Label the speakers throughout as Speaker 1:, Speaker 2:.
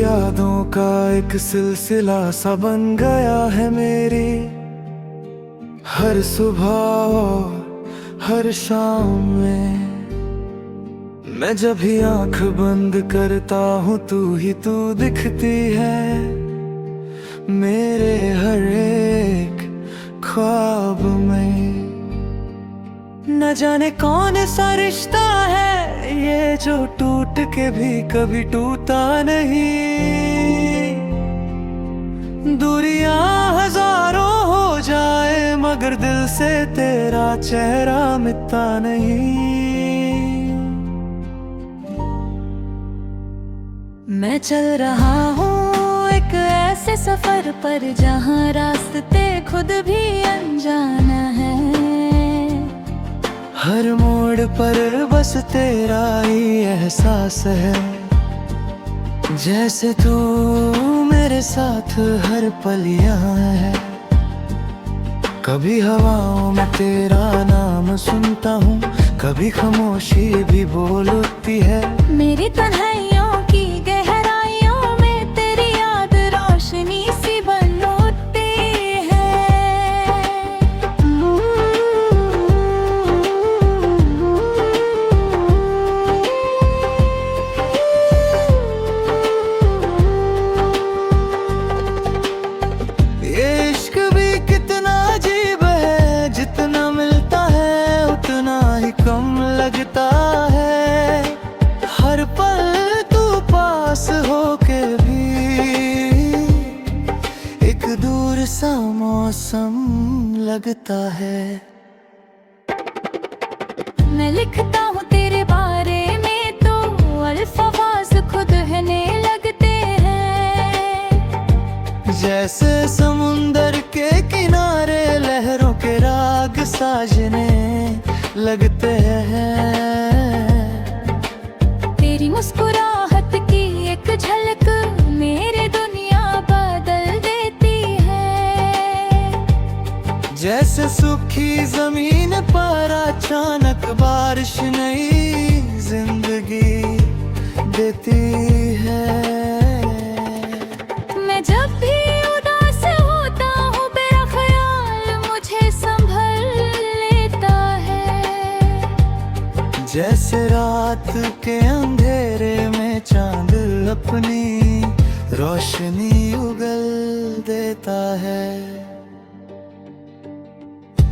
Speaker 1: यादों का एक सिलसिला सा बन गया है मेरी। हर सुबह और हर शाम में मैं जब भी आंख बंद करता हूँ तू ही तू दिखती है मेरे हर एक ख्वाब में। न जाने कौन सा रिश्ता है ये जो टूट के भी कभी टूटा नहीं। दूरियां हजारों हो जाए मगर दिल से तेरा चेहरा मिटता नहीं।
Speaker 2: मैं चल रहा हूँ एक ऐसे सफर पर जहाँ रास्ते खुद भी अनजाना है।
Speaker 1: हर मोड़ पर बस तेरा ही एहसास है, जैसे तू मेरे साथ हर पल यहाँ है। कभी हवाओं में तेरा नाम सुनता हूँ, कभी खामोशी भी बोल उठती है।
Speaker 2: मेरी तन्हाइयों की गहराइयों में तेरी याद रोशनी सी बन उठती है।
Speaker 1: ये इश्क भी कितना अजीब है, जितना मिलता है उतना ही कम लगता है। हर पल तू पास होके भी एक दूर सा मौसम लगता है।
Speaker 2: मैं लिखता हूँ तेरे बारे में तो अल्फाज खुद कहने लगते हैं।
Speaker 1: जैसे समुंदर के किनारे लहरों के राग साजने लगते हैं।
Speaker 2: तेरी मुस्कुराहट की एक झलक मेरी दुनिया बदल देती है।
Speaker 1: जैसे सूखी जमीन पर अचानक बारिश नई जिंदगी देती है।
Speaker 2: मैं जब भी उदास होता हूँ तेरा ख्याल मुझे संभल लेता है।
Speaker 1: जैसे रात के अंधेरे में चांद अपनी रोशनी उगल देता है।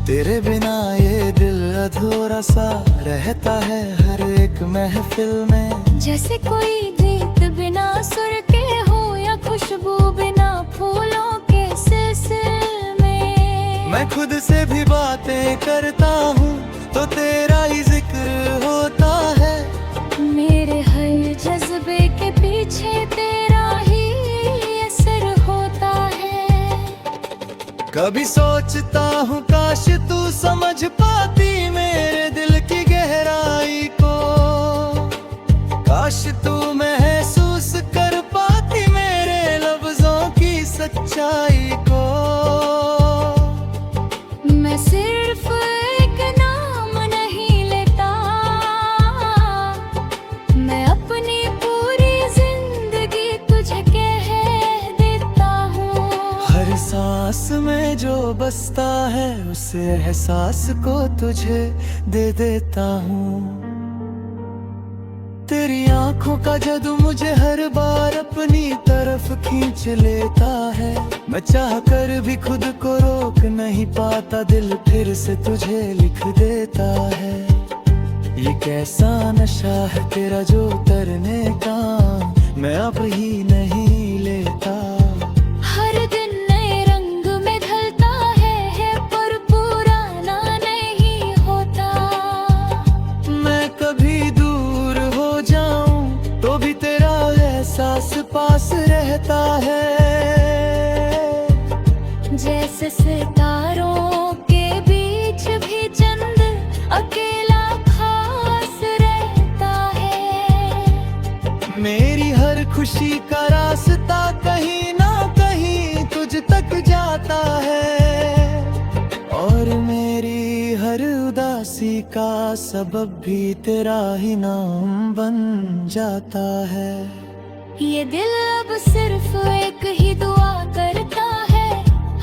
Speaker 1: तेरे बिना ये दिल अधूरा सा रहता है हर एक महफिल में।
Speaker 2: जैसे कोई गीत बिना सुर के हो या खुशबू बिना फूलों के सिलसिले में।
Speaker 1: मैं खुद से भी बातें करता हूँ तो तेरा ही जिक्र होता है।
Speaker 2: मेरे हर जज्बे के पीछे तेरा ही असर होता है।
Speaker 1: कभी सोचता हूँ काश तू समझ पाती मेरे दिल की गहराई को। काश तू महसूस कर पाती मेरे लफ्जों की सच्चाई को।
Speaker 2: मैं सिर्फ एक नाम नहीं लेता, मैं अपनी पूरी जिंदगी तुझे कह देता हूँ।
Speaker 1: हर सांस में जो बसता है उस एहसास को तुझे दे देता हूँ। तेरी आंखों का जादू मुझे हर बार अपनी तरफ खींच लेता है। मैं चाह कर भी खुद को रोक नहीं पाता, दिल फिर से तुझे लिख देता है। ये कैसा नशा है तेरा जो उतरने का मैं अब ही नहीं लेता।
Speaker 2: हर दिन नए रंग में ढलता है पर पुराना नहीं होता।
Speaker 1: मैं कभी दूर हो जाऊं तो भी तेरा एहसास पास रहता है।
Speaker 2: जैसे सितारों के बीच भी चंद अकेला खास रहता है।
Speaker 1: मेरी हर खुशी का रास्ता कहीं ना कहीं तुझ तक जाता है। और मेरी हर उदासी का सबब भी तेरा ही नाम बन जाता है।
Speaker 2: ये दिल अब सिर्फ एक ही दुआ करता है,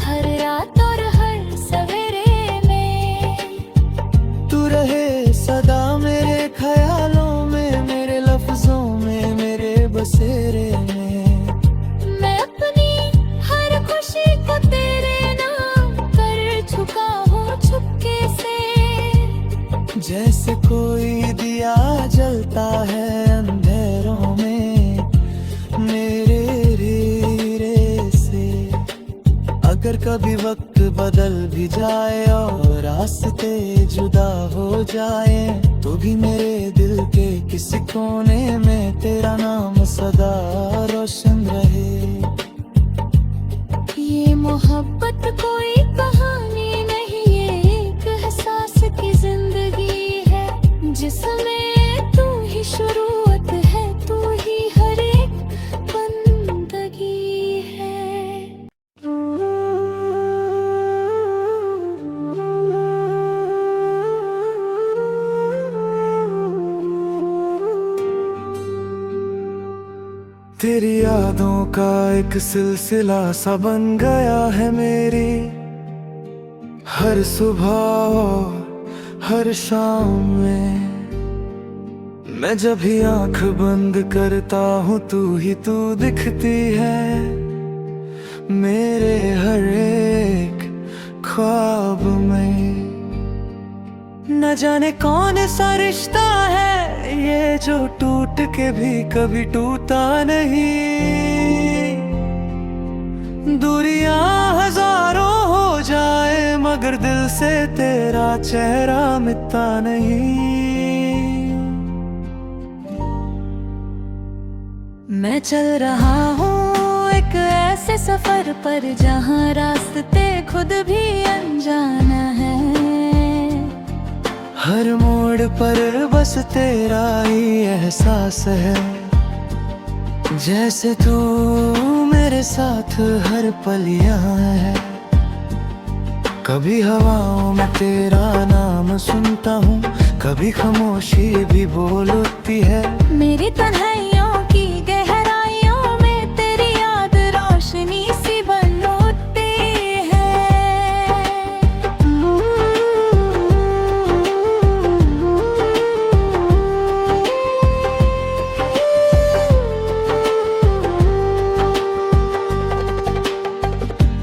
Speaker 2: हर रात और हर सवेरे में।
Speaker 1: तू रहे सदा मेरे ख्यालों में, मेरे लफ्जों में, मेरे बसेरे में।
Speaker 2: मैं अपनी हर खुशी को तेरे नाम कर चुका हूँ चुपके से।
Speaker 1: जैसे कोई दिया जलता है अंधेरों में मेरे रे से। अगर कभी वक्त बदल भी जाए और रास्ते जुदा हो जाए, तो भी मेरे दिल के किसी कोने में तेरा नाम सदा रोशन रहे।
Speaker 2: ये मोहब्बत कोई कहानी नहीं, ये एक एहसास की जिंदगी है, जिसमें तू ही शुरुआत है, तू ही हर एक बंदगी है।
Speaker 1: तेरी यादों का एक सिलसिला सा बन गया है मेरी, हर सुबह और हर शाम में। मैं जब भी आंख बंद करता हूँ तू ही तू दिखती है मेरे हर एक ख्वाब में। न जाने कौन सा रिश्ता है ये जो टूट के भी कभी टूटा नहीं। दूरियां हजारों हो जाए मगर दिल से तेरा चेहरा मिटता नहीं।
Speaker 2: मैं चल रहा हूँ एक ऐसे सफर पर जहाँ रास्ते खुद भी अनजाना है।
Speaker 1: हर मोड़ पर बस तेरा ही एहसास है, जैसे तू मेरे साथ हर पल यहाँ है। कभी हवाओं में तेरा नाम सुनता हूँ, कभी खामोशी भी बोल उठती है।
Speaker 2: मेरी तन्हाइयों की गहराइयों में तेरी याद रोशनी सी बन उठती है।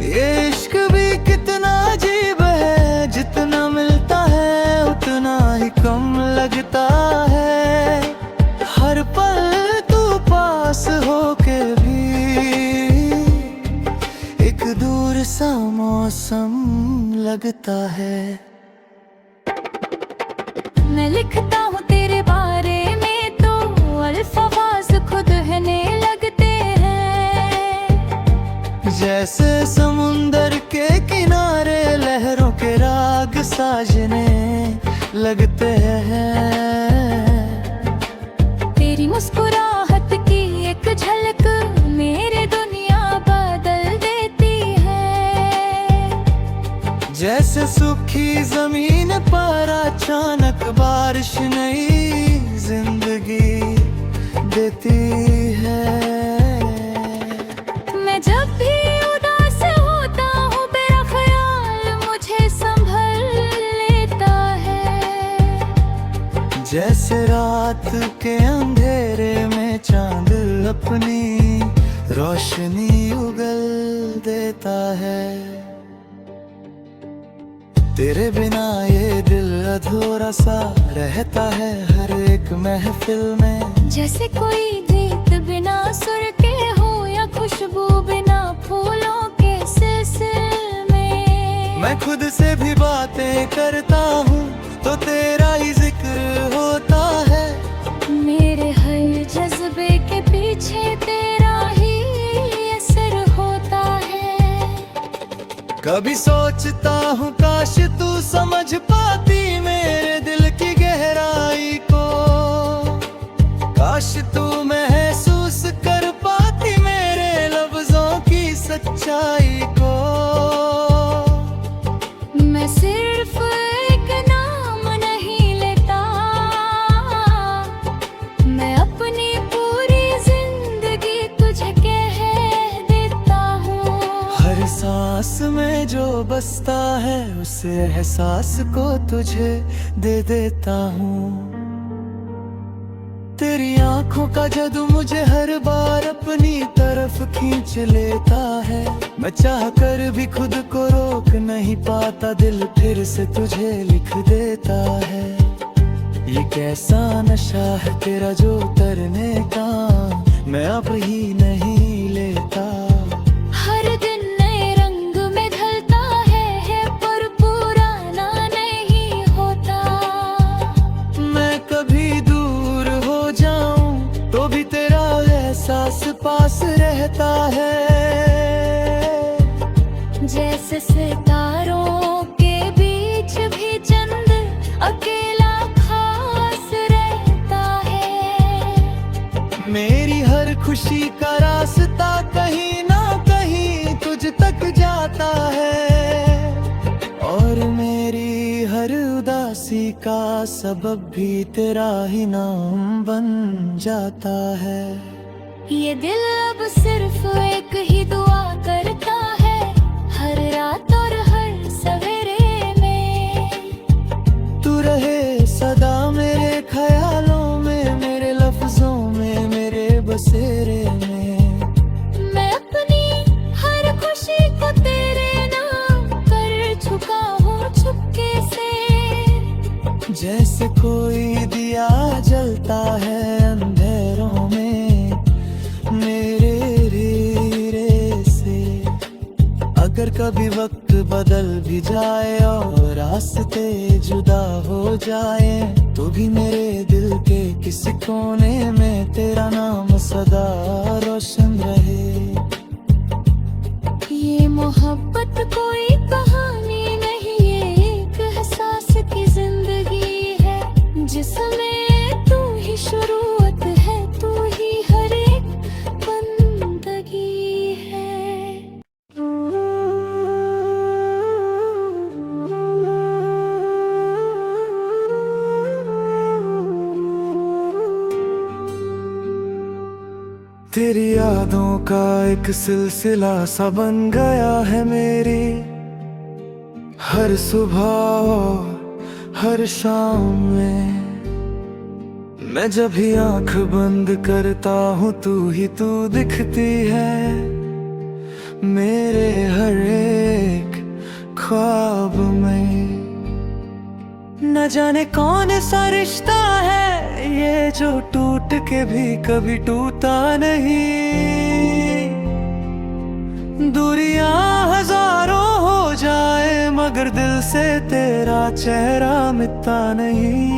Speaker 1: ये इश्क भी कितना अजीब है, जितना मिलता है उतना ही कम लगता है। हर पल तू पास होके भी एक दूर सा मौसम लगता है।
Speaker 2: मैं लिखता हूँ तेरे बारे में तो अल्फाज खुद कहने लगते हैं।
Speaker 1: जैसे समुंदर के किनारे लहरों के राग साजने लगते हैं।
Speaker 2: तेरी मुस्कुराहट की एक झलक मेरे दुनिया बदल देती है।
Speaker 1: जैसे सूखी जमीन पर अचानक बारिश नई जिंदगी देती है।
Speaker 2: मैं जब भी उदास होता हूँ तेरा ख्याल मुझे संभल लेता है।
Speaker 1: जैसे रात के अंधेरे में चांद अपनी रोशनी उगल देता है। तेरे बिना ये दिल अधूरा सा रहता है हर एक महफिल में।
Speaker 2: जैसे कोई गीत बिना सुर के हो या खुशबू बिना फूलों के सिलसिले में।
Speaker 1: मैं खुद से भी बातें करता हूँ तो तेरा ही जिक्र होता है।
Speaker 2: मेरे हर जज्बे के पीछे तेरा ही असर होता है।
Speaker 1: कभी सोचता हूँ काश तू समझ पाती मेरे दिल की गहराई को। काश तू महसूस कर पाती मेरे लफ्जों की सच्चाई को।
Speaker 2: मैं सिर्फ एक नाम नहीं लेता, मैं अपनी पूरी जिंदगी
Speaker 1: हर सांस में जो बसता है उस एहसास को तुझे दे देता हूँ। तेरी आंखों का जादू मुझे हर बार अपनी तरफ खींच लेता है। मैं चाह कर भी खुद को रोक नहीं पाता, दिल फिर से तुझे लिख देता है। ये कैसा नशा है तेरा जो उतरने का मैं अब ही नहीं लेता।
Speaker 2: हर दिन नए रंग में ढलता है पर पुराना नहीं होता।
Speaker 1: मैं कभी दूर हो जाऊं तो भी तेरा एहसास पास रहता है।
Speaker 2: जैसे सितारों के बीच भी चंद अकेला खास रहता है।
Speaker 1: मेरी हर खुशी का रास्ता कहीं ना कहीं तुझ तक जाता है, और मेरी हर उदासी का सबब भी तेरा ही नाम बन जाता है।
Speaker 2: ये दिल अब सिर्फ एक ही दुआ करता है, हर रात और हर सवेरे में।
Speaker 1: तू रहे सदा मेरे ख्यालों में, मेरे लफ्जों में, मेरे बसेरे में।
Speaker 2: मैं अपनी हर खुशी को तेरे नाम कर चुका हूँ चुपके से।
Speaker 1: जैसे कोई दिया जलता है अंधेरों में मेरे रे से। अगर कभी वक्त बदल भी जाए और रास्ते जुदा हो जाए तो भी मेरे दिल के किसी कोने में तेरा नाम सदा रोशन रहे।
Speaker 2: ये मोहब्बत कोई कहानी नहीं, ये एक एहसास की जिंदगी है जिसमें तू ही शुरुआत है, तू ही हर एक बंदगी है।
Speaker 1: तेरी यादों का एक सिलसिला सा बन गया है मेरी हर सुबह और हर शाम में। मैं जब भी आंख बंद करता हूँ तू ही तू दिखती है मेरे हर एक ख्वाब में। न जाने कौन सा रिश्ता है ये जो टूट के भी कभी टूटा नहीं। दूरियां हजारों हो जाए मगर दिल से तेरा चेहरा मिटता नहीं।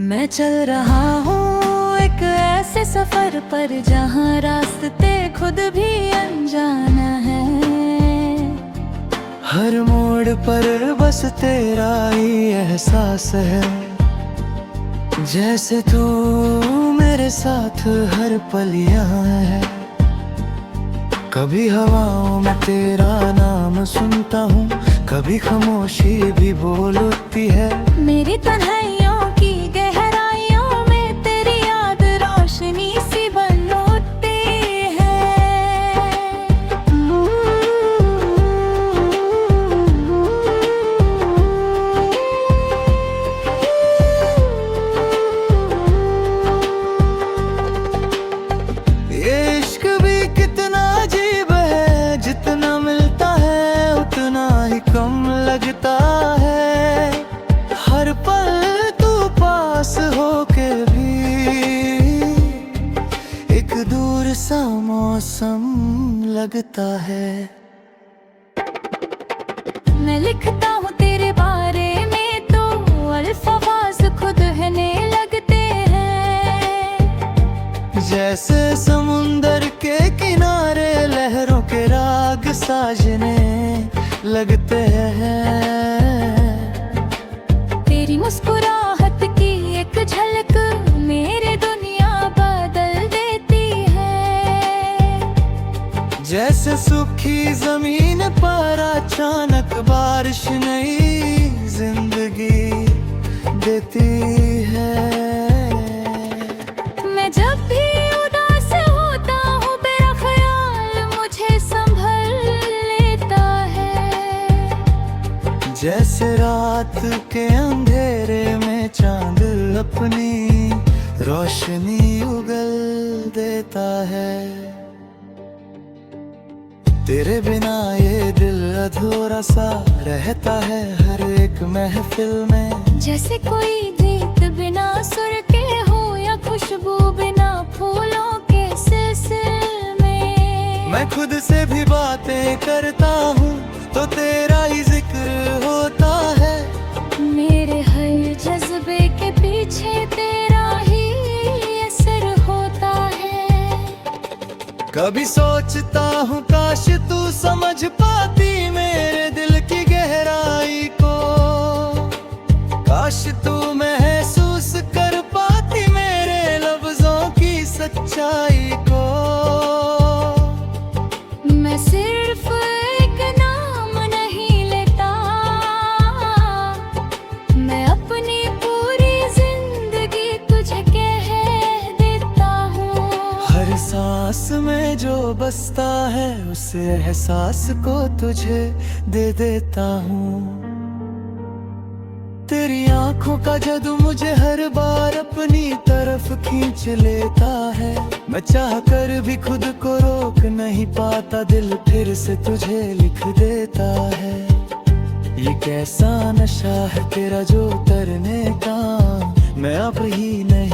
Speaker 1: मैं चल रहा हूँ एक ऐसे सफर पर जहाँ रास्ते खुद भी अनजाना है। हर मोड़ पर बस तेरा ही एहसास है, जैसे तू मेरे साथ हर पल यहाँ है। कभी हवाओं में तेरा नाम सुनता हूँ, कभी खामोशी भी बोल उठती है।
Speaker 2: मेरी तन्हाइयों की गहराइयों में तेरी याद रोशनी सी बन उठती है।
Speaker 1: ये इश्क भी कितना अजीब है, जितना मिलता है उतना ही कम लगता है। हर पल तू पास होके भी एक दूर सा मौसम लगता है।
Speaker 2: मैं लिखता हूँ तेरे बारे में तो अल्फाज खुद कहने लगते हैं।
Speaker 1: जैसे समुंदर के किनारे लहरों के राग साजने लगते हैं।
Speaker 2: तेरी मुस्कुराहट की एक झलक मेरे दुनिया बदल देती है।
Speaker 1: जैसे सूखी जमीन पर अचानक बारिश नई जिंदगी देती है।
Speaker 2: मैं जब भी उदास होता
Speaker 1: जैसे रात के अंधेरे में चांद अपनी रोशनी उगल देता है। तेरे बिना ये दिल अधूरा सा रहता है हर एक महफिल में।
Speaker 2: जैसे कोई गीत बिना सुर के हो या खुशबू बिना फूलों के सिलसिले में।
Speaker 1: मैं खुद से भी बातें करता हूँ तो तेरा ही जिक्र होता है।
Speaker 2: मेरे हर जज्बे के पीछे तेरा ही असर होता है।
Speaker 1: कभी सोचता हूँ काश तू समझ पाती मेरे दिल की गहराई को। काश तू महसूस कर पाती मेरे लफ्जों की सच्चाई को।
Speaker 2: मैं सिर्फ एक नाम नहीं लेता, मैं अपनी पूरी जिंदगी तुझे कह देता हूँ।
Speaker 1: हर सांस में जो बसता है उस एहसास को तुझे दे देता हूँ। तेरी आंखों का जादू मुझे हर बार अपनी तरफ खींच लेता है। मैं चाह कर भी खुद को रोक नहीं पाता, दिल फिर से तुझे लिख देता है। ये कैसा नशा है तेरा जो उतरने का मैं अब ही नहीं